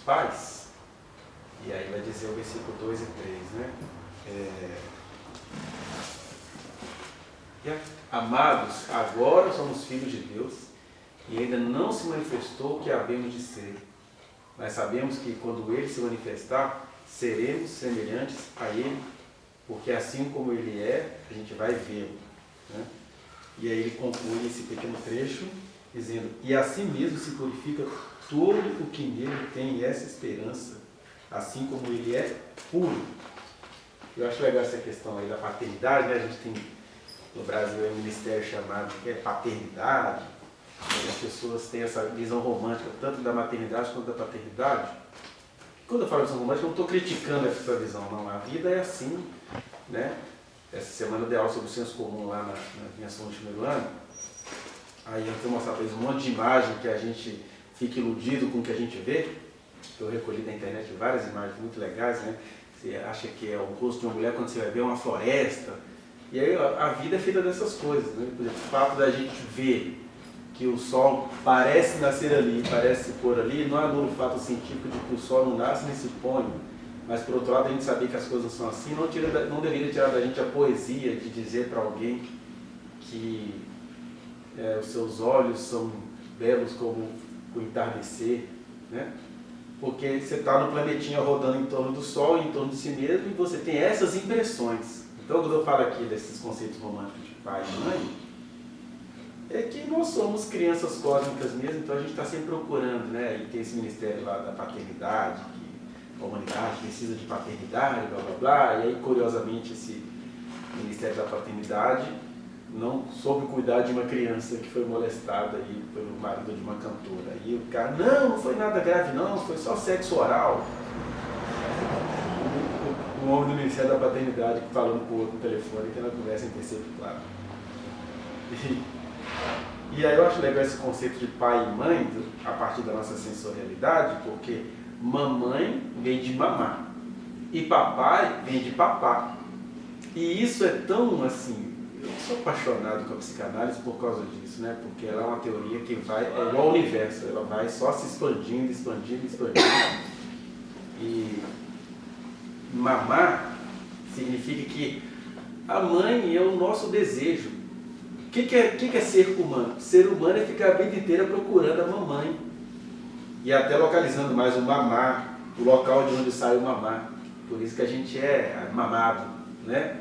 pais, e aí vai dizer o versículo 2 e 3, né? Amados, agora somos filhos de Deus e ainda não se manifestou o que havemos de ser. Mas sabemos que quando Ele se manifestar, seremos semelhantes a Ele, porque assim como Ele é, a gente vai vê-lo, né? E aí ele conclui esse pequeno trecho dizendo: e assim mesmo se purifica todo o que nele tem essa esperança, assim como ele é puro. Eu acho legal essa questão aí da paternidade, né? A gente tem no Brasil um ministério chamado que é paternidade, e as pessoas têm essa visão romântica tanto da maternidade quanto da paternidade. Quando eu falo visão romântica, eu não estou criticando essa visão, não. A vida é assim, né? Essa semana eu dei aula sobre o senso comum lá na minha ação de primeiro ano. Aí eu tenho mostrado para eles um monte de imagem que a gente fica iludido com o que a gente vê. Eu recolhi da internet várias imagens muito legais, né? Você acha que é o rosto de uma mulher quando você vai ver uma floresta. E aí a vida é feita dessas coisas, né? Por exemplo, o fato da gente ver que o sol parece nascer ali, parece se pôr ali, não anula o fato científico de que o sol não nasce nem se põe. Mas, por outro lado, a gente saber que as coisas são assim, não deveria tirar da gente a poesia de dizer para alguém que os seus olhos são belos como o entardecer, né? Porque você está no planetinha rodando em torno do Sol, em torno de si mesmo, e você tem essas impressões. Então, quando eu falo aqui desses conceitos românticos de pai e mãe, é que nós somos crianças cósmicas mesmo, então a gente está sempre procurando, né? E tem esse ministério lá da paternidade, a humanidade precisa de paternidade, blá blá blá, e aí curiosamente esse Ministério da Paternidade não soube cuidar de uma criança que foi molestada aí pelo marido de uma cantora. E o cara, não foi nada grave não, foi só sexo oral. Um homem do Ministério da Paternidade falando com o outro no telefone, tendo a conversa interceptada. E aí eu acho legal esse conceito de pai e mãe, a partir da nossa sensorialidade, porque mamãe vem de mamar e papai vem de papá. E isso é tão assim, eu sou apaixonado com a psicanálise por causa disso, né? Porque ela é uma teoria que vai, é igual ao universo, ela vai só se expandindo, expandindo, expandindo. E mamar significa que a mãe é o nosso desejo. O que é ser humano? Ser humano é ficar a vida inteira procurando a mamãe. E até localizando mais o mamar, o local de onde sai o mamar. Por isso que a gente é mamado, né?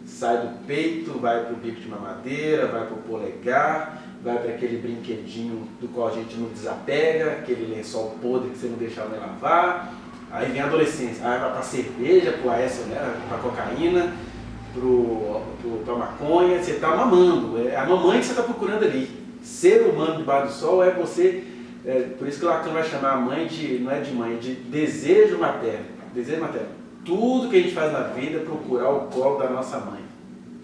Sai do peito, vai para o bico de mamadeira, vai para o polegar, vai para aquele brinquedinho do qual a gente não desapega, aquele lençol podre que você não deixa a mãe lavar. Aí vem a adolescência, aí vai para a cerveja, para a cocaína, para a maconha, você está mamando. É a mamãe que você está procurando ali. Ser humano debaixo do sol é você... por isso que Lacan vai chamar a mãe de, não é de mãe, é de desejo materno. Desejo materno. Tudo que a gente faz na vida é procurar o colo da nossa mãe.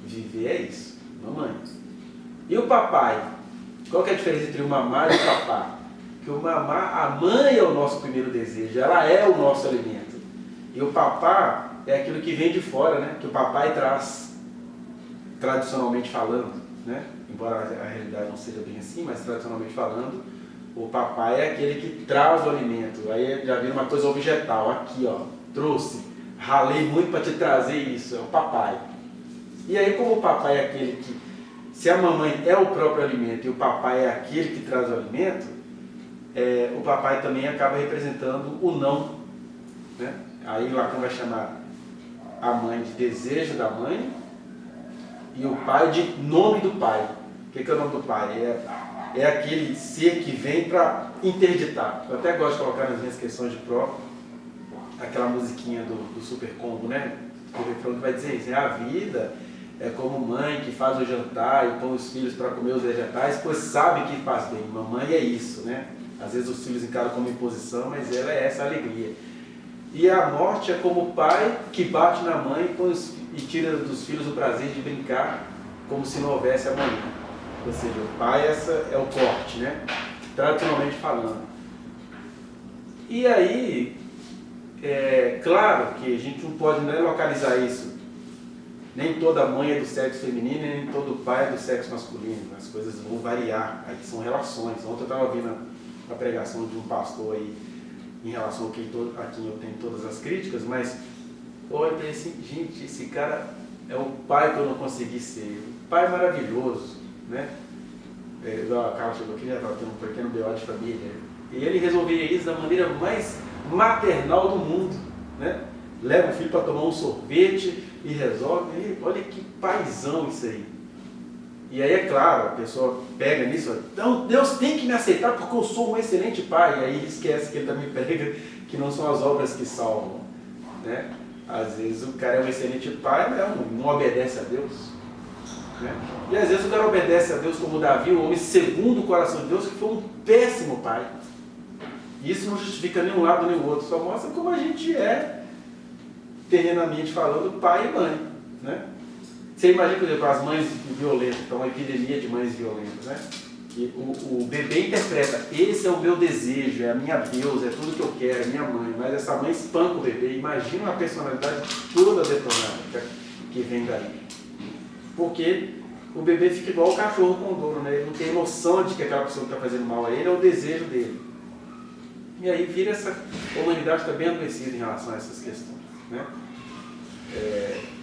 Viver é isso, mamãe. E o papai? Qual que é a diferença entre o mamar e o papá? Que o mamar, a mãe é o nosso primeiro desejo, ela é o nosso alimento. E o papá é aquilo que vem de fora, né? Que o papai traz, tradicionalmente falando, né? Embora a realidade não seja bem assim, mas tradicionalmente falando, o papai é aquele que traz o alimento. Aí já vira uma coisa objetal. Aqui, ó, trouxe, ralei muito para te trazer isso. É o papai. E aí, como o papai é aquele que, se a mamãe é o próprio alimento e o papai é aquele que traz o alimento, o papai também acaba representando o não, né? Aí Lacan vai chamar a mãe de desejo da mãe e o pai de nome do pai. O que é o nome do pai? É aquele ser que vem para interditar. Eu até gosto de colocar nas minhas questões de prova aquela musiquinha do Super Combo, né? O refrão que vai dizer isso, né? A vida é como mãe que faz o jantar e põe os filhos para comer os vegetais, pois sabe que faz bem. Mamãe é isso, né? Às vezes os filhos encaram como imposição, mas ela é essa alegria. E a morte é como o pai que bate na mãe e tira dos filhos o prazer de brincar como se não houvesse amanhã. Ou seja, o pai é o corte, né? Tradicionalmente falando. E aí, claro que a gente não pode localizar isso. Nem toda mãe é do sexo feminino, nem todo pai é do sexo masculino. As coisas vão variar, aí são relações. Ontem eu estava ouvindo a pregação de um pastor aí em relação a quem eu tenho todas as críticas, mas olha e assim, gente, esse cara é o pai que eu não consegui ser. O pai maravilhoso, né? A Carla chegou aqui, já estava tendo um pequeno BO de família. E ele resolvia isso da maneira mais maternal do mundo, né? Leva o filho para tomar um sorvete e resolve. E olha que paizão isso aí. E aí, é claro, a pessoa pega nisso, então Deus tem que me aceitar porque eu sou um excelente pai. E aí ele esquece que ele também prega que não são as obras que salvam, né? Às vezes o cara é um excelente pai, mas não obedece a Deus, né? E às vezes o cara obedece a Deus como Davi, o homem segundo o coração de Deus, que foi um péssimo pai. E isso não justifica nem um lado nem o outro, só mostra como a gente é, terrenamente falando, pai e mãe, né? Você imagina, por exemplo, as mães violentas, então uma epidemia de mães violentas, né? Que o bebê interpreta, esse é o meu desejo, é a minha deusa, é tudo que eu quero, é minha mãe, mas essa mãe espanca o bebê. Imagina uma personalidade toda detonada que vem daí. Porque o bebê fica igual o cachorro com o dono, né? Ele não tem noção de que aquela pessoa que está fazendo mal a ele é o desejo dele. E aí vira essa humanidade está bem adoecida em relação a essas questões, né?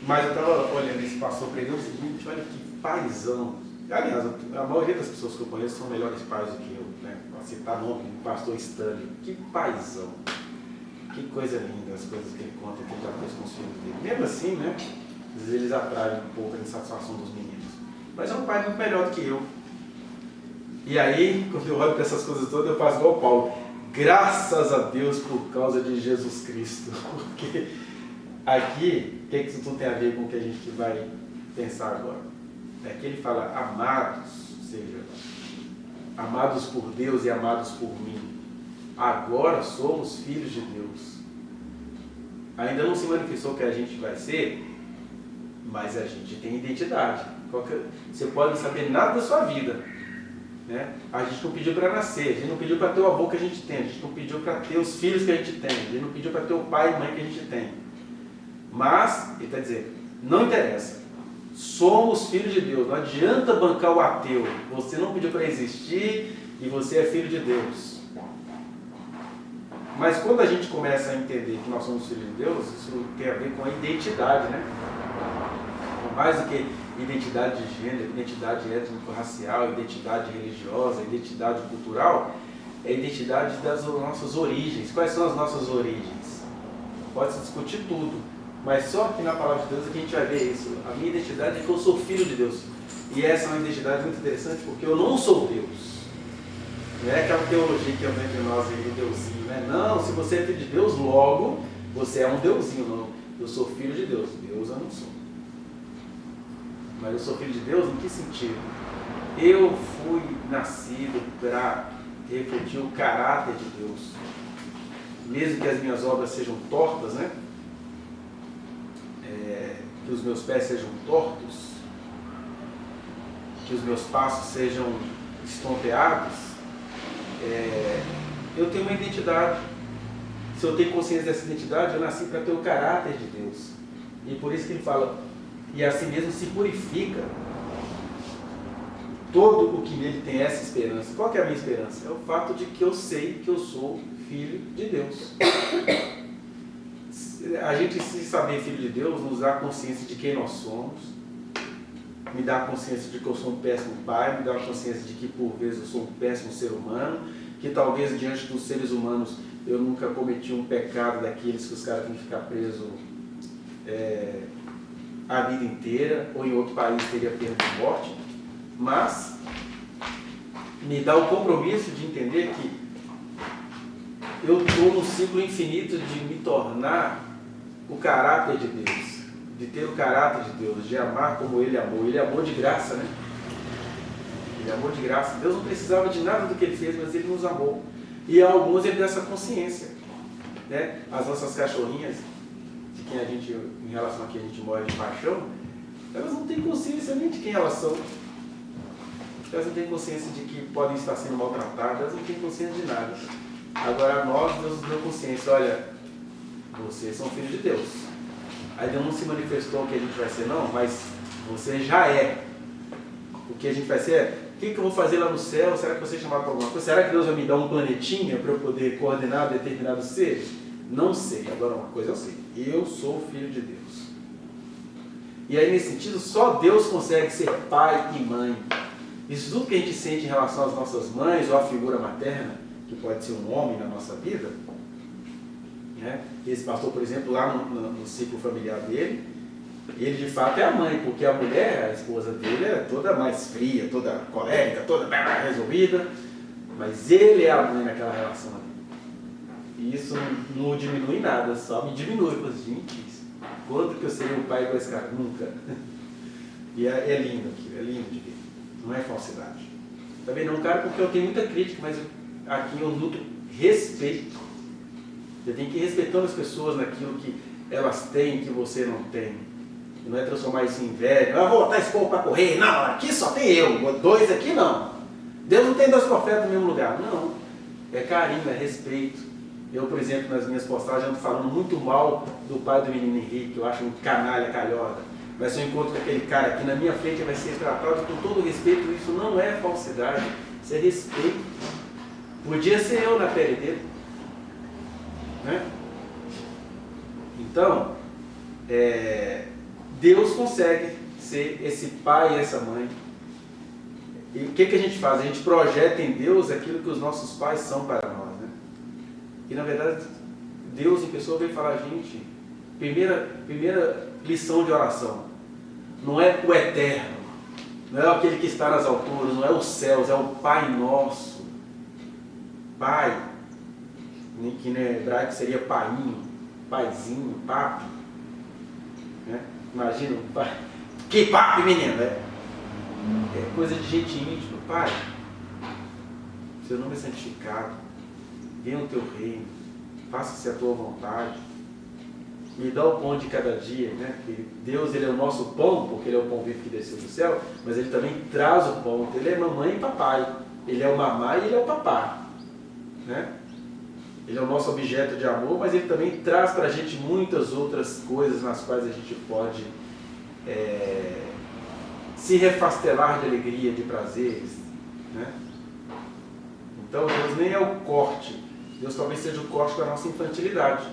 Mas eu estava olhando esse pastor pregando o seguinte, olha que paizão. Aliás, a maioria das pessoas que eu conheço são melhores pais do que eu, né? Para citar nome, o pastor Stanley, que paizão. Que coisa linda as coisas que ele conta, que ele já fez com os filhos dele. Mesmo assim, né? Às vezes eles atraem um pouco a insatisfação dos meninos. Mas é um pai muito melhor do que eu. E aí, quando eu olho para essas coisas todas, eu faço igual o Paulo. Graças a Deus por causa de Jesus Cristo. Porque aqui, o que isso tudo tem a ver com o que a gente vai pensar agora? É que ele fala amados, ou seja, amados por Deus e amados por mim. Agora somos filhos de Deus. Ainda não se manifestou o que a gente vai ser, mas a gente tem identidade. Você pode não saber nada da sua vida, né? A gente não pediu para nascer, a gente não pediu para ter o avô que a gente tem, a gente não pediu para ter os filhos que a gente tem, a gente não pediu para ter o pai e mãe que a gente tem. Mas, ele está dizendo, não interessa. Somos filhos de Deus. Não adianta bancar o ateu. Você não pediu para existir e você é filho de Deus. Mas quando a gente começa a entender que nós somos filhos de Deus, isso tem a ver com a identidade, né? Mais do que identidade de gênero, identidade étnico-racial, identidade religiosa, identidade cultural, é a identidade das nossas origens. Quais são as nossas origens? Pode-se discutir tudo, mas só aqui na palavra de Deus é que a gente vai ver isso. A minha identidade é que eu sou filho de Deus. E essa é uma identidade muito interessante porque eu não sou Deus. Não é aquela teologia que é entre nós e Deusinho, né? Não, se você é filho de Deus, logo você é um Deusinho. Não, eu sou filho de Deus. Deus eu não sou. Mas eu sou filho de Deus em que sentido? Eu fui nascido para refletir o caráter de Deus. Mesmo que as minhas obras sejam tortas, né? Que os meus pés sejam tortos, que os meus passos sejam estonteados, eu tenho uma identidade. Se eu tenho consciência dessa identidade, eu nasci para ter o caráter de Deus. E por isso que ele fala, e assim mesmo se purifica. Todo o que nele tem essa esperança. Qual que é a minha esperança? É o fato de que eu sei que eu sou filho de Deus. A gente, se saber filho de Deus, nos dá consciência de quem nós somos, me dá consciência de que eu sou um péssimo pai, me dá consciência de que por vezes eu sou um péssimo ser humano, que talvez diante dos seres humanos eu nunca cometi um pecado daqueles que os caras têm que ficar presos a vida inteira, ou em outro país teria pena de morte, mas me dá o compromisso de entender que eu estou num ciclo infinito de me tornar o caráter de Deus, de ter o caráter de Deus, de amar como Ele amou. Ele amou de graça, né? Ele amou de graça. Deus não precisava de nada do que Ele fez, mas Ele nos amou. E a alguns Ele deu essa consciência, né? As nossas cachorrinhas, de quem a gente, em relação a quem a gente morre de paixão, elas não têm consciência nem de quem elas são. Elas não têm consciência de que podem estar sendo maltratadas, elas não têm consciência de nada. Agora nós, Deus nos deu consciência, olha, vocês são filhos de Deus. Ainda não se manifestou o que a gente vai ser não, mas você já é. O que a gente vai ser é O que eu vou fazer lá no céu? Será que você chamar para alguma coisa? Será que Deus vai me dar um planetinha para eu poder coordenar determinados seres? Não sei. Agora uma coisa eu sei. Eu sou filho de Deus. E aí nesse sentido, só Deus consegue ser pai e mãe. Isso tudo que a gente sente em relação às nossas mães ou à figura materna, que pode ser um homem na nossa vida, né? Esse pastor, por exemplo, lá no ciclo familiar dele, ele de fato é a mãe, porque a mulher, a esposa dele, é toda mais fria, toda colérica, toda resolvida, mas ele é a mãe naquela relação ali. E isso não diminui nada, só me diminui. Eu assim, gente, quando que eu seria um pai com esse cara? Nunca. E é lindo aquilo, é lindo de ver. Não é falsidade. Também não, cara, porque eu tenho muita crítica, mas aqui eu nutro respeito. Você tem que ir respeitando as pessoas naquilo que elas têm que você não tem. E não é transformar isso em inveja. Eu vou botar esse povo para correr. Não, aqui só tem eu. 2 aqui não. Deus não tem 2 profetas no mesmo lugar. Não. É carinho, é respeito. Eu, por exemplo, nas minhas postagens, ando falando muito mal do pai do menino Henrique. Eu acho um canalha, calhorda. Mas se eu encontro com aquele cara aqui na minha frente, vai ser tratado com todo respeito. Isso não é falsidade. Isso é respeito. Podia ser eu na pele dele. Né? Então, Deus consegue ser esse pai e essa mãe. E o que a gente faz? A gente projeta em Deus aquilo que os nossos pais são para nós. Né? E na verdade, Deus em pessoa veio falar, gente, primeira lição de oração, não é o eterno, não é aquele que está nas alturas, não é os céus, é o Pai nosso. Pai, que no hebraico seria painho, paizinho, papi. Né? Imagina um pai. Que papi, menino? É coisa de gente íntima. Pai, seu nome é santificado, venha o teu reino, faça-se a tua vontade, me dá o pão de cada dia, né? Que Deus, ele é o nosso pão, porque ele é o pão vivo que desceu do céu, mas ele também traz o pão. Ele é mamãe e papai, ele é o mamá e ele é o papá, né? Ele é o nosso objeto de amor, mas ele também traz para a gente muitas outras coisas nas quais a gente pode se refastelar de alegria, de prazeres. Né? Então Deus nem é o corte, Deus talvez seja o corte da nossa infantilidade.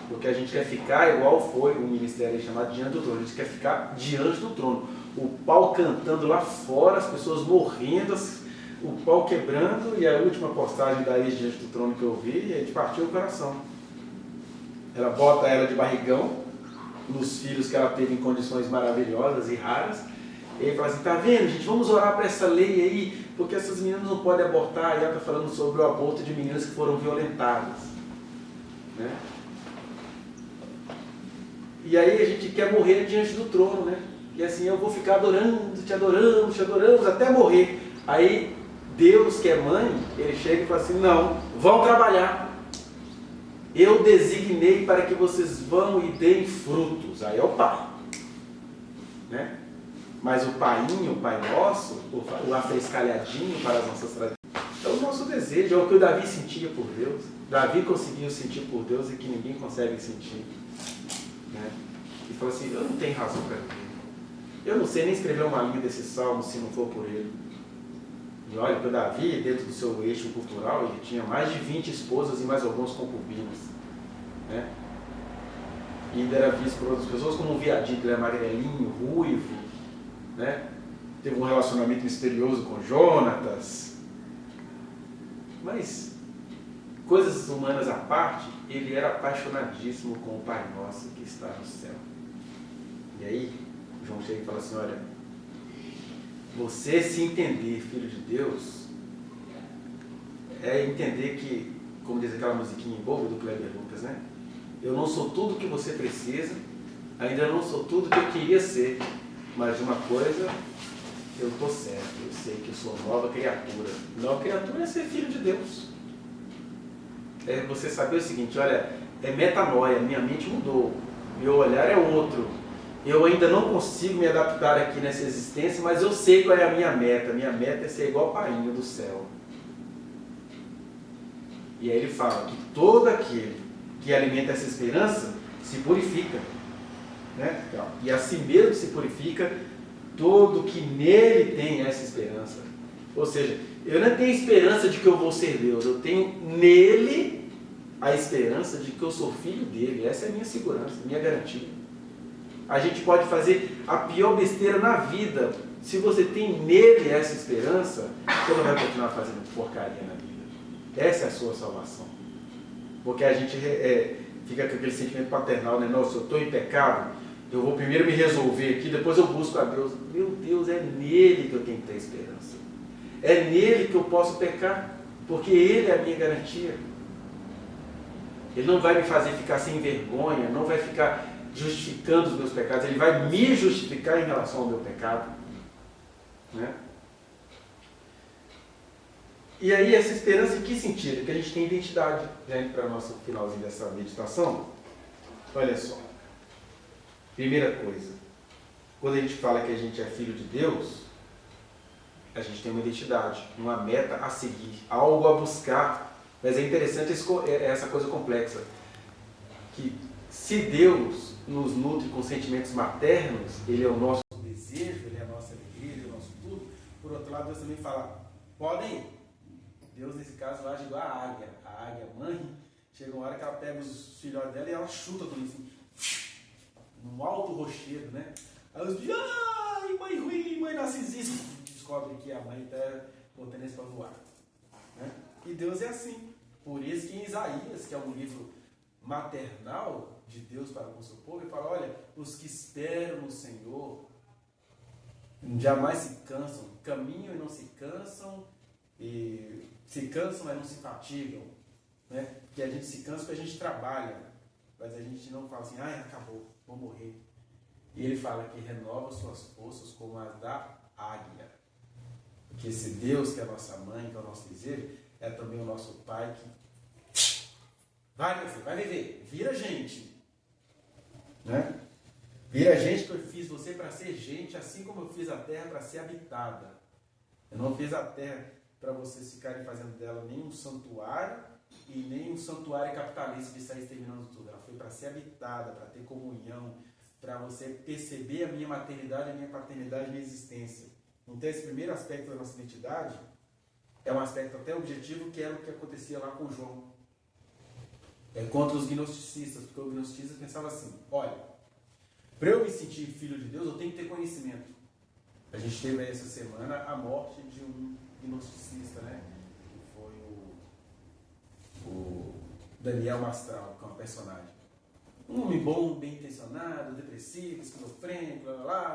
Porque a gente quer ficar igual foi o ministério chamado diante do trono, a gente quer ficar diante do trono. O pau cantando lá fora, as pessoas morrendo, o pau quebrando, e a última postagem da ex diante do trono que eu vi, e a gente partiu o coração. Ela bota ela de barrigão, nos filhos que ela teve em condições maravilhosas e raras, e aí fala assim, tá vendo, gente, vamos orar para essa lei aí, porque essas meninas não podem abortar, e ela está falando sobre o aborto de meninas que foram violentadas. Né? E aí a gente quer morrer diante do trono, né? E assim, eu vou ficar te adorando, até morrer. Aí Deus, que é mãe, ele chega e fala assim, não, vão trabalhar. Eu designei para que vocês vão e deem frutos. Aí é o pai. Né? Mas o painho, o pai nosso, o afrescalhadinho para as nossas tradições, é o nosso desejo, é o que o Davi sentia por Deus. Davi conseguiu sentir por Deus e que ninguém consegue sentir. Né? E falou assim, eu não tenho razão para viver. Eu não sei nem escrever uma linha desse salmo se não for por ele. E olha que o Davi, dentro do seu eixo cultural, ele tinha mais de 20 esposas e mais algumas concubinas. Né? E ainda era visto por outras pessoas como um viadinho, ele era amarelinho, ruivo. Né? Teve um relacionamento misterioso com Jonatas. Mas, coisas humanas à parte, ele era apaixonadíssimo com o Pai Nosso que está no céu. E aí, João chega e fala assim, olha, você se entender filho de Deus, é entender que, como diz aquela musiquinha boba do Kleber Lucas, né? Eu não sou tudo que você precisa, ainda não sou tudo que eu queria ser, mas de uma coisa eu estou certo, eu sei que eu sou nova criatura. Nova criatura é ser filho de Deus. É você saber o seguinte, olha, é metanoia, minha mente mudou, meu olhar é outro. Eu ainda não consigo me adaptar aqui nessa existência, mas eu sei qual é a minha meta. Minha meta é ser igual a painho do céu. E aí ele fala que todo aquele que alimenta essa esperança se purifica. Né? E assim mesmo se purifica todo que nele tem essa esperança. Ou seja, eu não tenho esperança de que eu vou ser Deus, eu tenho nele a esperança de que eu sou filho dele. Essa é a minha segurança, minha garantia. A gente pode fazer a pior besteira na vida. Se você tem nele essa esperança, você não vai continuar fazendo porcaria na vida. Essa é a sua salvação. Porque a gente fica com aquele sentimento paternal, né? Nossa, eu estou em pecado, eu vou primeiro me resolver aqui, depois eu busco a Deus. Meu Deus, é nele que eu tenho que ter esperança. É nele que eu posso pecar, porque ele é a minha garantia. Ele não vai me fazer ficar sem vergonha, não vai ficar justificando os meus pecados, ele vai me justificar em relação ao meu pecado. Né? E aí, essa esperança em que sentido? Que a gente tem identidade. Já indo para o nosso finalzinho dessa meditação. Olha só. Primeira coisa. Quando a gente fala que a gente é filho de Deus, a gente tem uma identidade, uma meta a seguir, algo a buscar. Mas é interessante essa coisa complexa. Que se Deus nos nutre com sentimentos maternos, Ele é o nosso desejo, Ele é a nossa alegria, Ele é o nosso tudo. Por outro lado, Deus também fala, podem ir. Deus, nesse caso, age igual a águia. A águia mãe, chega uma hora que ela pega os filhotes dela e ela chuta tudo assim, num alto rochedo, né? Aí os filhos, ai, mãe ruim, mãe narcisista. Descobre que a mãe está botando eles para voar. Né? E Deus é assim. Por isso que em Isaías, que é um livro maternal de Deus para com o seu povo, ele fala, olha, os que esperam no Senhor jamais se cansam, caminham e não se cansam, e se cansam, mas não se fatigam, né? Porque a gente se cansa porque a gente trabalha, mas a gente não fala assim, ai, acabou, vou morrer. E ele fala que renova suas forças como as da águia. Porque esse Deus que é a nossa mãe, que é o nosso desejo, é também o nosso Pai que vai, meu filho, vai viver, vira gente, né? Vira gente, que eu fiz você para ser gente, assim como eu fiz a terra para ser habitada. Eu não fiz a terra para vocês ficarem fazendo dela nem um santuário e nem um santuário capitalista de sair exterminando tudo. Ela foi para ser habitada, para ter comunhão, para você perceber a minha maternidade, a minha paternidade, a minha existência. Então esse primeiro aspecto da nossa identidade é um aspecto até objetivo, que era o que acontecia lá com João. Contra os gnosticistas, porque os gnosticistas pensavam assim, olha, para eu me sentir filho de Deus, eu tenho que ter conhecimento. A gente teve aí essa semana a morte de um gnosticista, né? Que foi o Daniel Mastral, que é um personagem. Um homem bom, bem intencionado, depressivo, esquizofrênico,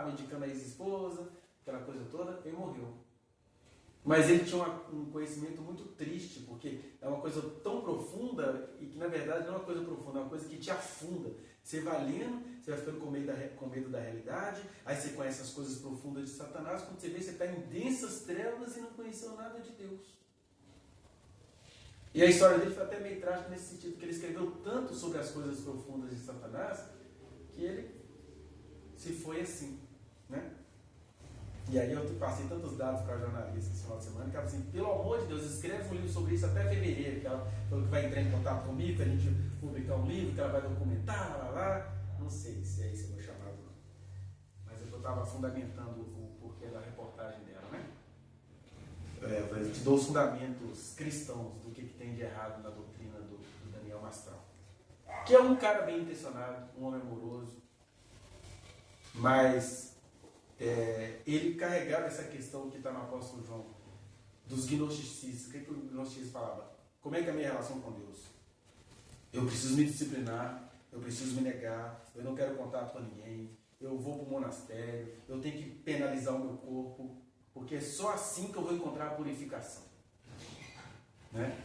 medicando a ex-esposa, aquela coisa toda, ele morreu. Mas ele tinha um conhecimento muito triste, porque é uma coisa tão profunda e que na verdade não é uma coisa profunda, é uma coisa que te afunda. Você vai lendo, você vai ficando com medo da realidade, aí você conhece as coisas profundas de Satanás, quando você vê, você está em densas trevas e não conheceu nada de Deus. E a história dele foi até meio trágica nesse sentido, que ele escreveu tanto sobre as coisas profundas de Satanás, que ele se foi assim, né? E aí eu passei tantos dados para a jornalista esse final de semana, que ela falou assim, pelo amor de Deus, escreve um livro sobre isso até fevereiro, que ela falou que vai entrar em contato comigo, para a gente publicar um livro, que ela vai documentar, lá. Não sei se é esse o meu chamado, não. Mas eu estava fundamentando o porquê da reportagem dela, né? Eu te dou os fundamentos cristãos do que tem de errado na doutrina do Daniel Mastral. Que é um cara bem intencionado, um homem amoroso, mas ele carregava essa questão que está no apóstolo João, dos gnosticistas. O que o gnosticista falava? Como é que é a minha relação com Deus? Eu preciso me disciplinar, eu preciso me negar, eu não quero contato com ninguém, eu vou para o monastério, eu tenho que penalizar o meu corpo, porque é só assim que eu vou encontrar a purificação. Né?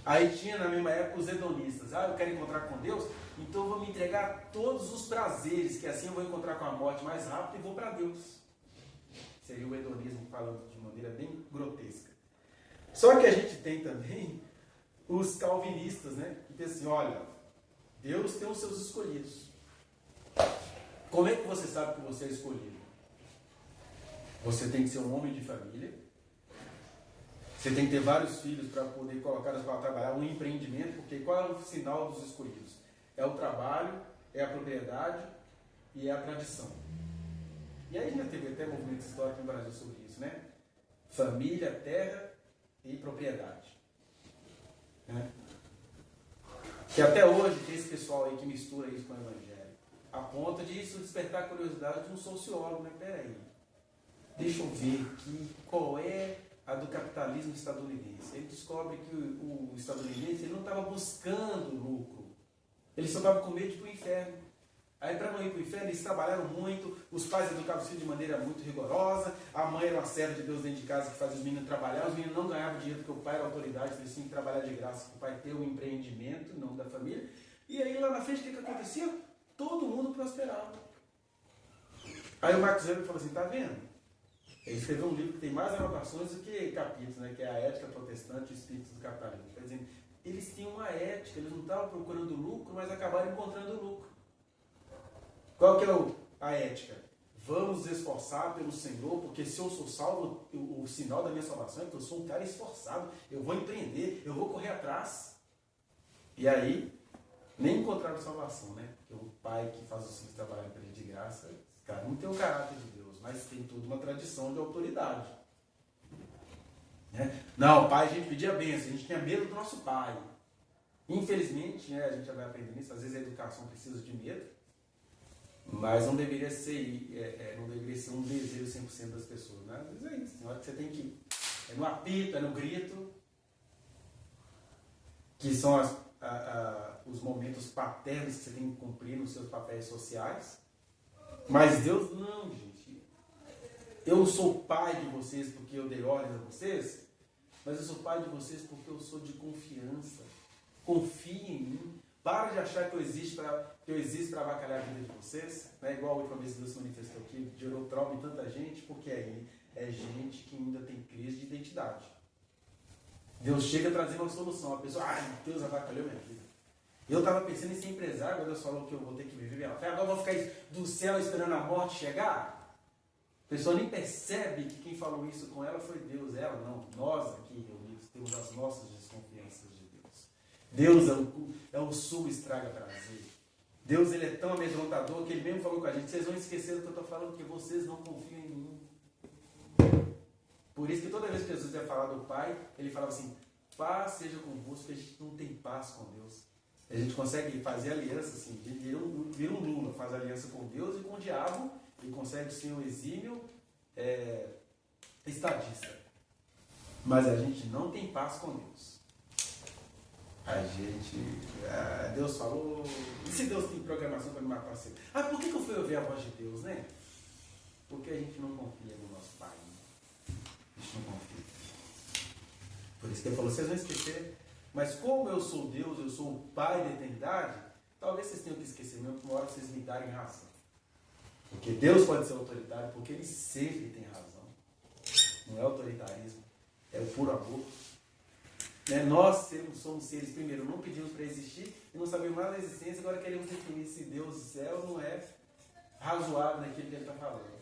Aí tinha na mesma época os hedonistas. Eu quero encontrar com Deus, então eu vou me entregar a todos os prazeres, que assim eu vou encontrar com a morte mais rápido e vou para Deus. Seria o hedonismo falando de maneira bem grotesca. Só que a gente tem também os calvinistas, né? Que dizem assim, olha, Deus tem os seus escolhidos. Como é que você sabe que você é escolhido? Você tem que ser um homem de família. Você tem que ter vários filhos para poder colocá-los para trabalhar, um empreendimento, porque qual é o sinal dos escolhidos? É o trabalho, é a propriedade e é a tradição. E aí já teve até movimento histórico no Brasil sobre isso, né? Família, terra e propriedade. Né? Que até hoje tem esse pessoal aí que mistura isso com o evangelho. A ponto de isso despertar a curiosidade de um sociólogo, né? Peraí, deixa eu ver aqui qual é a do capitalismo estadunidense. Ele descobre que o estadunidense ele não estava buscando lucro. Ele só estava com medo de ir para o inferno. Aí, para não ir para o inferno, eles trabalharam muito, os pais educavam os filhos de maneira muito rigorosa, a mãe era uma serva de Deus dentro de casa que fazia os meninos trabalhar, os meninos não ganhavam dinheiro porque o pai era autoridade, então eles tinham que trabalhar de graça para o pai ter um empreendimento, não da família. E aí, lá na frente, o que acontecia? Todo mundo prosperava. Aí o Marcos Weber falou assim, tá vendo? Ele escreveu um livro que tem mais anotações do que capítulos, né? Que é a Ética Protestante e Espíritos do Capitalismo. Quer dizer, eles tinham uma ética, eles não estavam procurando lucro, mas acabaram encontrando lucro. Qual que é a ética? Vamos nos esforçar pelo Senhor, porque se eu sou salvo, o sinal da minha salvação é que eu sou um cara esforçado, eu vou empreender, eu vou correr atrás. E aí, nem encontraram salvação, né? Porque o pai que faz os filhos trabalharem para ele de graça, esse cara não tem o caráter de Deus, mas tem toda uma tradição de autoridade. Né? Não, pai, a gente pedia bênção, a gente tinha medo do nosso pai. Infelizmente, né, a gente já vai aprendendo isso, às vezes a educação precisa de medo. Mas não deveria ser, não deveria ser um desejo 100% das pessoas. Né? Às vezes é isso. Tem hora que você tem que. É no apito, é no grito, que são os momentos paternos que você tem que cumprir nos seus papéis sociais. Mas Deus não, gente. Eu sou pai de vocês porque eu dei ordens a vocês, mas eu sou pai de vocês porque eu sou de confiança. Confiem em mim. Para de achar que eu existo para avacalhar a vida de vocês. Né? Igual a última vez que Deus se manifestou aqui, gerou trauma em tanta gente, porque aí é gente que ainda tem crise de identidade. Deus chega a trazer uma solução. A pessoa, Deus avacalhou minha vida. Eu estava pensando em ser empresário, agora Deus falou que eu vou ter que viver minha fé. Agora eu vou ficar do céu esperando a morte chegar? A pessoa nem percebe que quem falou isso com ela foi Deus. Ela não, nós aqui reunidos temos as nossas desconfianças de Deus. Deus é o estraga prazer. Deus ele é tão amedrontador que ele mesmo falou com a gente, vocês vão esquecer do que eu estou falando, porque vocês não confiam em mim. Por isso que toda vez que Jesus ia falar do Pai, ele falava assim, paz seja convosco, que a gente não tem paz com Deus. A gente consegue fazer aliança, assim, vira um Lula, faz aliança com Deus e com o diabo, e consegue ser um exímio estadista. Mas a gente não tem paz com Deus. Deus falou, e se Deus tem programação para me matar cedo? Por que eu fui ouvir a voz de Deus, né? Porque a gente não confia no nosso Pai. Né? A gente não confia. Por isso que ele falou, vocês vão esquecer, mas como eu sou Deus, eu sou o Pai da eternidade, talvez vocês tenham que esquecer mesmo, uma hora vocês me darem razão. Porque Deus pode ser autoritário, porque Ele sempre tem razão. Não é autoritarismo, é o puro amor. Nós somos seres, primeiro, não pedimos para existir e não sabemos nada da existência, agora queremos definir se Deus do céu não é razoável naquilo que ele está falando.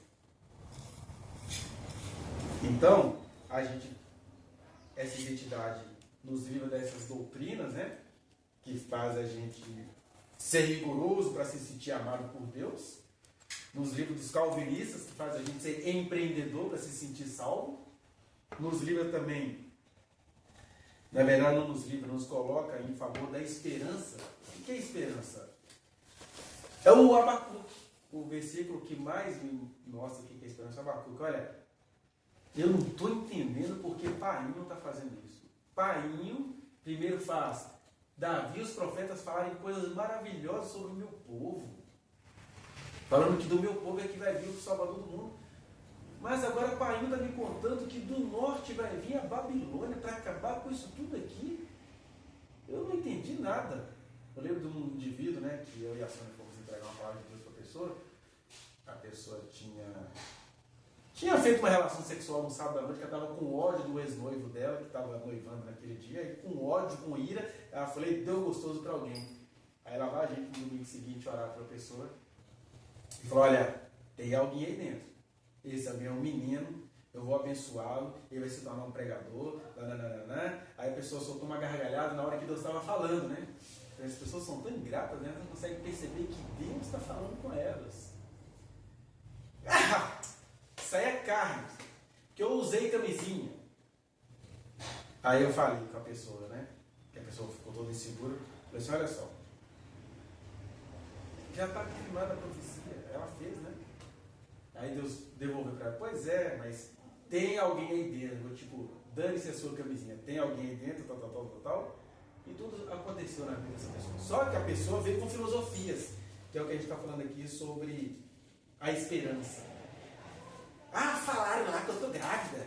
Então, essa identidade nos livra dessas doutrinas, né, que faz a gente ser rigoroso para se sentir amado por Deus, nos livros dos calvinistas, que faz a gente ser empreendedor para se sentir salvo, nos livra também. Na verdade, não nos livra, nos coloca em favor da esperança. O que é esperança? É o Abacuque, o versículo que mais me mostra o que é esperança. Abacuque, olha, eu não estou entendendo porque Painho está fazendo isso. Painho, primeiro faz Davi e os profetas falarem coisas maravilhosas sobre o meu povo. Falando que do meu povo é que vai vir o Salvador do mundo. Mas agora Painho está me contando que do norte vai vir a Babilônia para acabar com isso tudo aqui. Eu não entendi nada. Eu lembro de um indivíduo, né, que eu e a Sônia fomos entregar uma palavra de Deus para a pessoa. A pessoa tinha feito uma relação sexual no sábado à noite, que ela estava com ódio do ex-noivo dela, que estava noivando naquele dia, e com ódio, com ira, ela falou, deu gostoso para alguém. Aí ela vai a gente no domingo seguinte orar para a pessoa e falou, olha, tem alguém aí dentro. Esse é um menino, eu vou abençoá-lo, ele vai se tornar um pregador, nananana. Aí a pessoa soltou uma gargalhada na hora que Deus estava falando, né? As pessoas são tão ingratas, né? Elas não conseguem perceber que Deus está falando com elas. isso aí é carne, que eu usei camisinha. Aí eu falei com a pessoa, né? Que a pessoa ficou toda insegura. Falei assim, olha só. Já está confirmada a profecia. Ela fez, né? Aí Deus devolveu para ela. Pois é, mas tem alguém aí dentro. Tipo, dane-se a sua camisinha. Tem alguém aí dentro, tal. E tudo aconteceu na vida dessa pessoa. Só que a pessoa veio com filosofias. Que é o que a gente está falando aqui sobre a esperança. Ah, falaram lá que eu estou grávida.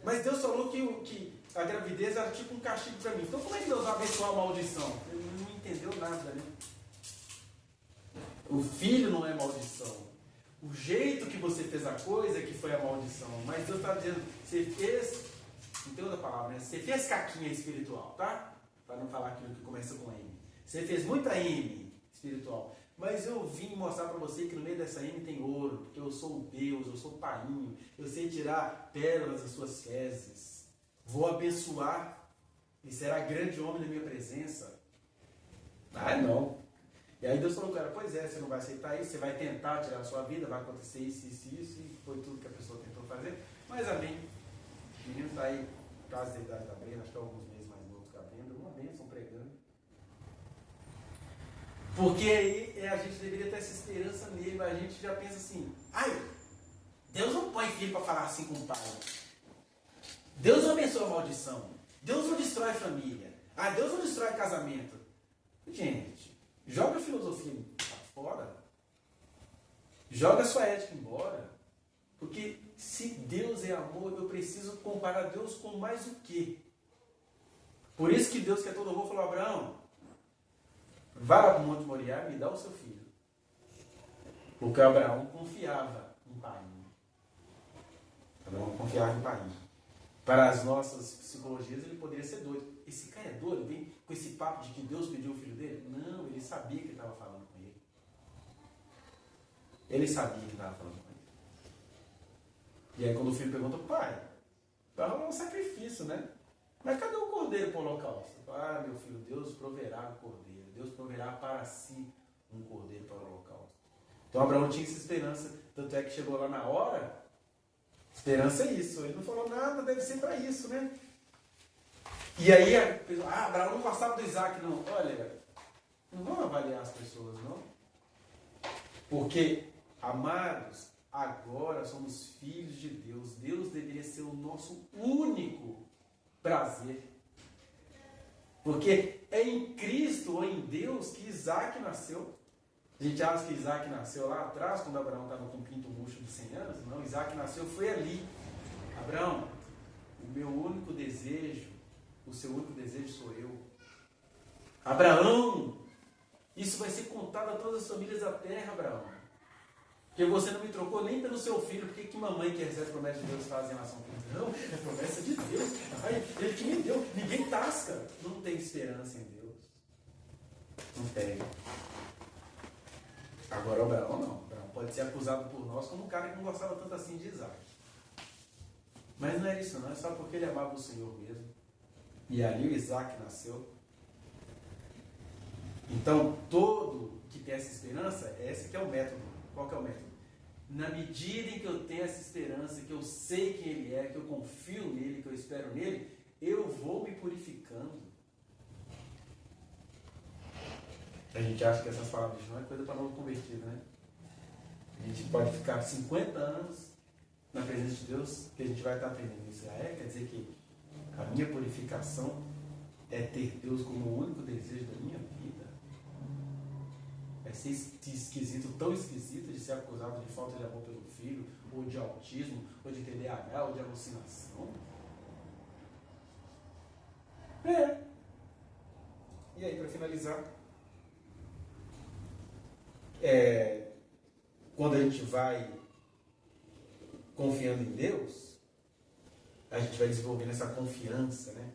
Mas Deus falou que a gravidez era tipo um castigo para mim. Então como é que Deus vai abençoar a maldição? Ele não entendeu nada, né? O filho não é maldição. O jeito que você fez a coisa é que foi a maldição. Mas Deus está dizendo, você fez, não tem outra palavra, né? Você fez caquinha espiritual, tá? Para não falar aquilo que começa com M. Você fez muita M espiritual. Mas eu vim mostrar para você que no meio dessa M tem ouro, porque eu sou o Deus, eu sou o painho, eu sei tirar pérolas das suas fezes. Vou abençoar e será grande homem na minha presença. Ah, não. E aí Deus falou com ela, pois é, você não vai aceitar isso, você vai tentar tirar a sua vida, vai acontecer isso, e foi tudo que a pessoa tentou fazer. Mas amém. O menino está aí, quase da idade da Brenda, acho que alguns meses mais novo que a Brenda, uma bênção pregando. Porque aí a gente deveria ter essa esperança nele, mas a gente já pensa assim, ai, Deus não põe filho para falar assim com o pai. Deus não abençoa a maldição. Deus não destrói família. Ah, Deus não destrói casamento. Gente, joga a filosofia fora. Joga a sua ética embora. Porque se Deus é amor, eu preciso comparar Deus com mais o quê? Por isso que Deus, que é todo amor, falou a Abraão, vá lá para o Monte Moriá e me dá o seu filho. Porque Abraão confiava em pai. Abraão confiava em pai. Para as nossas psicologias, ele poderia ser doido. Esse cara é doido, vem com esse papo de que Deus pediu o filho dele? Não, ele sabia que ele estava falando com ele. Ele sabia que estava falando com ele. E aí quando o filho pergunta, pai, vai rolar um sacrifício, né? Mas cadê o cordeiro para o holocausto? Ah, meu filho, Deus proverá o cordeiro. Deus proverá para si um cordeiro para o holocausto. Então Abraão tinha essa esperança. Tanto é que chegou lá na hora. Esperança é isso. Ele não falou nada, deve ser para isso, né? E aí, Abraão não gostava do Isaac, não. Olha, não vamos avaliar as pessoas, não. Porque, amados, agora somos filhos de Deus. Deus deveria ser o nosso único prazer. Porque é em Cristo ou em Deus que Isaac nasceu. A gente acha que Isaac nasceu lá atrás, quando Abraão estava com o pinto murcho de 100 anos. Não, Isaac nasceu, foi ali. Abraão, o meu único desejo, o seu único desejo sou eu. Abraão, isso vai ser contado a todas as famílias da terra, Abraão. Porque você não me trocou nem pelo seu filho. Porque que mamãe que recebe promessa de Deus faz em relação ao filho? Não, é promessa de Deus. Ai, ele que me deu. Ninguém tasca. Não tem esperança em Deus. Não tem. Agora Abraão não. Abraão pode ser acusado por nós como um cara que não gostava tanto assim de Isaac. Mas não é isso não. É só porque ele amava o Senhor mesmo. E ali o Isaac nasceu. Então, todo que tem essa esperança, esse que é o método. Qual que é o método? Na medida em que eu tenho essa esperança, que eu sei quem Ele é, que eu confio nele, que eu espero nele, eu vou me purificando. A gente acha que essas palavras não é coisa para novo convertido, né? A gente pode ficar 50 anos na presença de Deus, que a gente vai estar aprendendo isso. Quer dizer que a minha purificação é ter Deus como o único desejo da minha vida. Vai ser esquisito, tão esquisito de ser acusado de falta de amor pelo filho, ou de autismo, ou de TDAH, ou de alucinação. E aí, para finalizar, quando a gente vai confiando em Deus, a gente vai desenvolvendo essa confiança, né?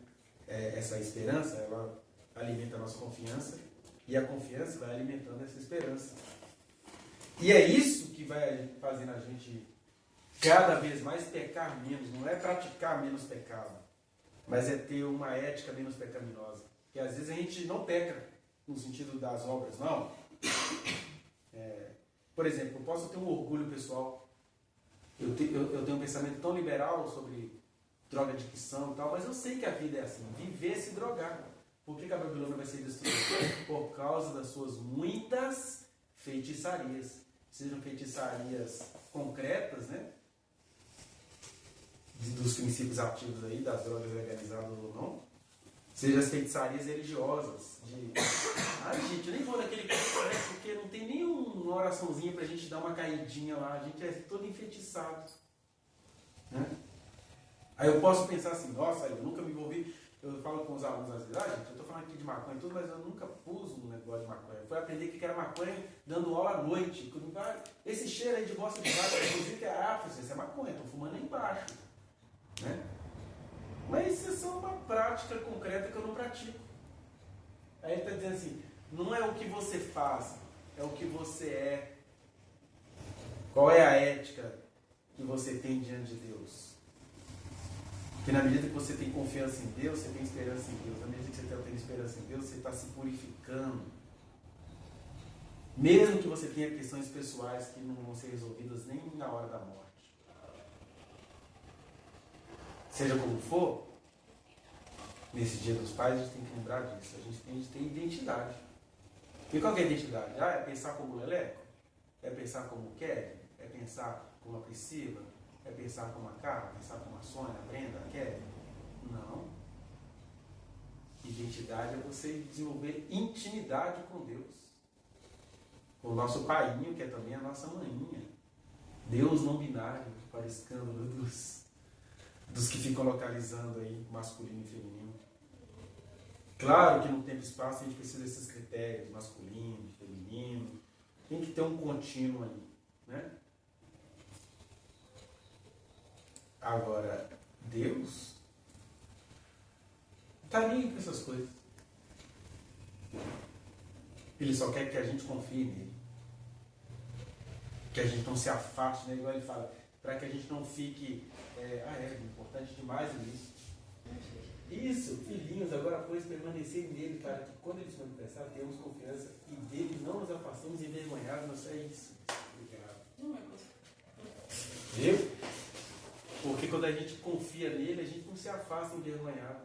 Essa esperança, ela alimenta a nossa confiança, e a confiança vai alimentando essa esperança. E é isso que vai fazendo a gente cada vez mais pecar menos. Não é praticar menos pecado, mas é ter uma ética menos pecaminosa. Porque às vezes a gente não peca no sentido das obras, não. Por exemplo, eu posso ter um orgulho pessoal. eu tenho um pensamento tão liberal sobre droga de adicção e tal, mas eu sei que a vida é assim, viver se drogar. Por que a Babilônia vai ser destruída? Por causa das suas muitas feitiçarias. Sejam feitiçarias concretas, né? Dos princípios ativos aí, das drogas legalizadas ou não. Seja as feitiçarias religiosas. Gente, eu nem vou naquele curso, né? Porque não tem nenhuma oraçãozinha pra gente dar uma caidinha lá. A gente é todo enfeitiçado. Né? Aí eu posso pensar assim, nossa, eu nunca me envolvi. Eu falo com os alunos às vezes, gente, eu estou falando aqui de maconha e tudo, mas eu nunca pus um negócio de maconha. Eu fui aprender o que era maconha dando aula à noite. Esse cheiro aí de bosta de vaca, inclusive, que é isso é maconha, estou fumando aí embaixo. Né? Mas isso é só uma prática concreta que eu não pratico. Aí ele está dizendo assim, não é o que você faz, é o que você é. Qual é a ética que você tem diante de Deus? Porque na medida que você tem confiança em Deus, você tem esperança em Deus. Na medida que você tem esperança em Deus, você está se purificando. Mesmo que você tenha questões pessoais que não vão ser resolvidas nem na hora da morte. Seja como for, nesse Dia dos Pais a gente tem que lembrar disso. A gente tem que ter identidade. E qual que é a identidade? É pensar como Leleco? É pensar como o Kevin? É pensar como a Priscila? É pensar como a Carla, pensar como a Sônia, a Brenda, a Kevin? Não. Identidade é você desenvolver intimidade com Deus. Com o nosso paiinho, que é também a nossa maninha. Deus não binário, para escândalo dos que ficam localizando aí masculino e feminino. Claro que no tempo e espaço a gente precisa desses critérios, masculino, feminino. Tem que ter um contínuo ali, né? Agora, Deus está nem com essas coisas. Ele só quer que a gente confie nele. Que a gente não se afaste, né? Igual ele fala, para que a gente não fique... é importante demais isso. Isso, filhinhos, agora pois permanecer nele, para que quando eles manifestar, tenhamos confiança e dele não nos afastemos envergonhados. Não sei isso. Obrigado. Não é coisa. Viu? Porque quando a gente confia nele, a gente não se afasta envergonhado.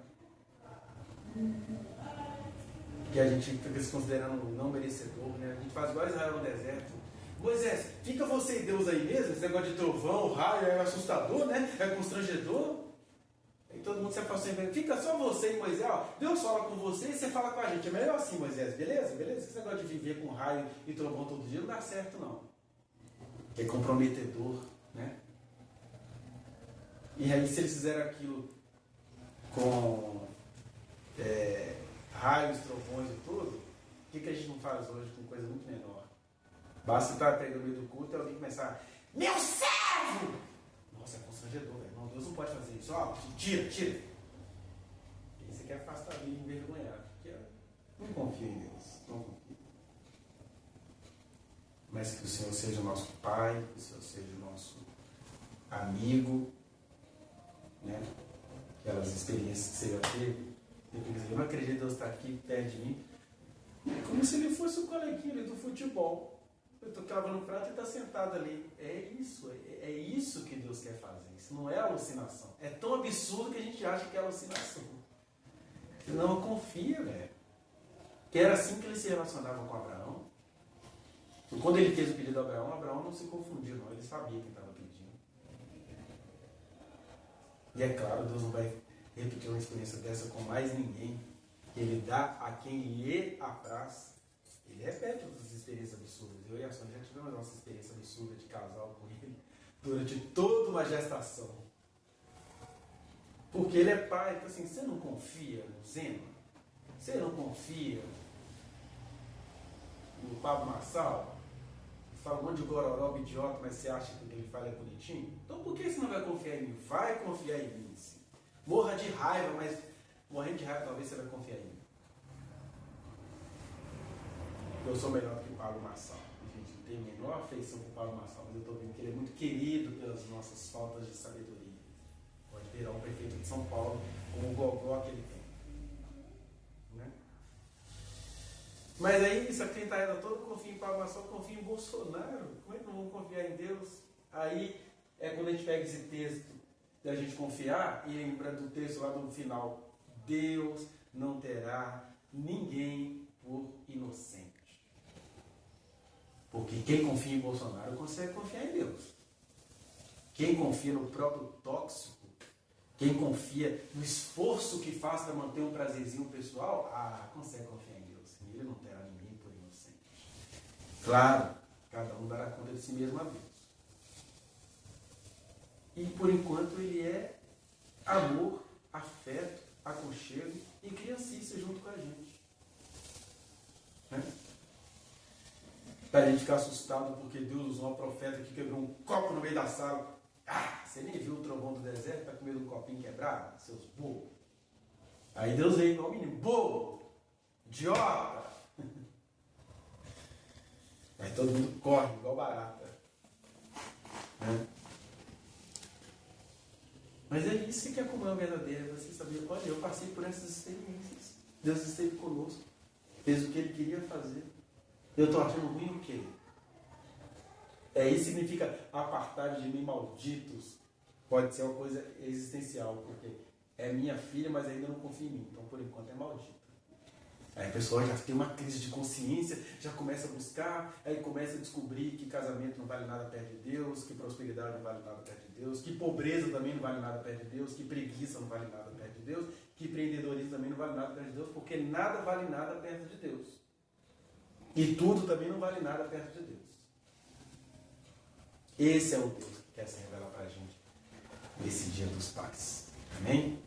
Porque a gente fica se considerando não merecedor, né? A gente faz igual Israel no deserto. Moisés, fica você e Deus aí mesmo? Esse negócio de trovão, raio, é assustador, né? É constrangedor. Aí todo mundo se afasta envergonhado. Fica só você e Moisés, ó. Deus fala com você e você fala com a gente. É melhor assim, Moisés, beleza? Beleza? Esse negócio de viver com raio e trovão todo dia não dá certo, não. É comprometedor, né? E aí, se eles fizeram aquilo com raios, trovões e tudo, o que a gente não faz hoje com coisa muito menor? Basta estar pegando no meio do culto e alguém começar, meu servo! Nossa, é constrangedor, velho. Não, Deus não pode fazer isso. Ó, tira. E você quer afastar ele envergonhado. Não confia em Deus. Não confia. Mas que o Senhor seja o nosso Pai, que o Senhor seja o nosso amigo, né? Aquelas experiências que você já teve. Eu não acredito que Deus está aqui perto de mim. É como se ele fosse o coleguinha ali do futebol. Eu estou cravando o prato e está sentado ali. É isso que Deus quer fazer. Isso não é alucinação. É tão absurdo que a gente acha que é alucinação. Não confia, velho. Que era assim que ele se relacionava com Abraão. E quando ele fez o pedido a Abraão não se confundiu, não. Ele sabia quem estava pedindo. E é claro, Deus não vai repetir uma experiência dessa com mais ninguém. Ele dá a quem lhe apraz. Ele repete outras experiências absurdas. Eu e a Sônia já tivemos uma experiência absurda de casal com ele durante toda uma gestação. Porque ele é pai. Então assim, você não confia no Zema? Você não confia no Pablo Marçal? Fala um monte de gororó idiota, mas você acha que o que ele fala é bonitinho? Então por que você não vai confiar em mim? Vai confiar em mim, sim. Morra de raiva, mas morrendo de raiva talvez você vai confiar em mim. Eu sou melhor que o Pablo Marçal. Gente, não tenho a menor afeição com o Pablo Marçal, mas eu estou vendo que ele é muito querido pelas nossas faltas de sabedoria. Pode virar um prefeito de São Paulo com o gogó que ele tem. Né? Mas aí, isso aqui está todo confia em Pablo Marçal, confia em Bolsonaro. Como é que não vão confiar em Deus? Aí é quando a gente pega esse texto da gente confiar e lembra do texto lá do final. Deus não terá ninguém por inocente. Porque quem confia em Bolsonaro consegue confiar em Deus. Quem confia no próprio tóxico, quem confia no esforço que faz para manter um prazerzinho pessoal, consegue confiar em Deus. Ele não terá ninguém por inocente. Claro, cada um dará conta de si mesmo a Deus. E por enquanto ele é amor, afeto, aconchego e criancice junto com a gente. Né? Para a gente ficar assustado porque Deus usou uma profeta que quebrou um copo no meio da sala. Você nem viu o trovão do deserto? Está com medo do copinho quebrado? Seus burros. Aí Deus veio igual o menino. Burro! Idiota! Aí todo mundo corre igual barata. Né? Mas é isso que é a comunhão verdadeira. Você saber, olha, eu passei por essas experiências. Deus esteve conosco. Fez o que Ele queria fazer. Eu estou achando ruim o quê? Isso significa apartar de mim malditos. Pode ser uma coisa existencial, porque é minha filha, mas ainda não confia em mim. Então, por enquanto, é maldita. Aí a pessoa já tem uma crise de consciência, já começa a buscar, aí começa a descobrir que casamento não vale nada perto de Deus, que prosperidade não vale nada perto de Deus, que pobreza também não vale nada perto de Deus, que preguiça não vale nada perto de Deus, que empreendedorismo também não vale nada perto de Deus, porque nada vale nada perto de Deus. E tudo também não vale nada perto de Deus. Esse é o Deus que quer se revelar para a gente nesse dia dos pais. Amém?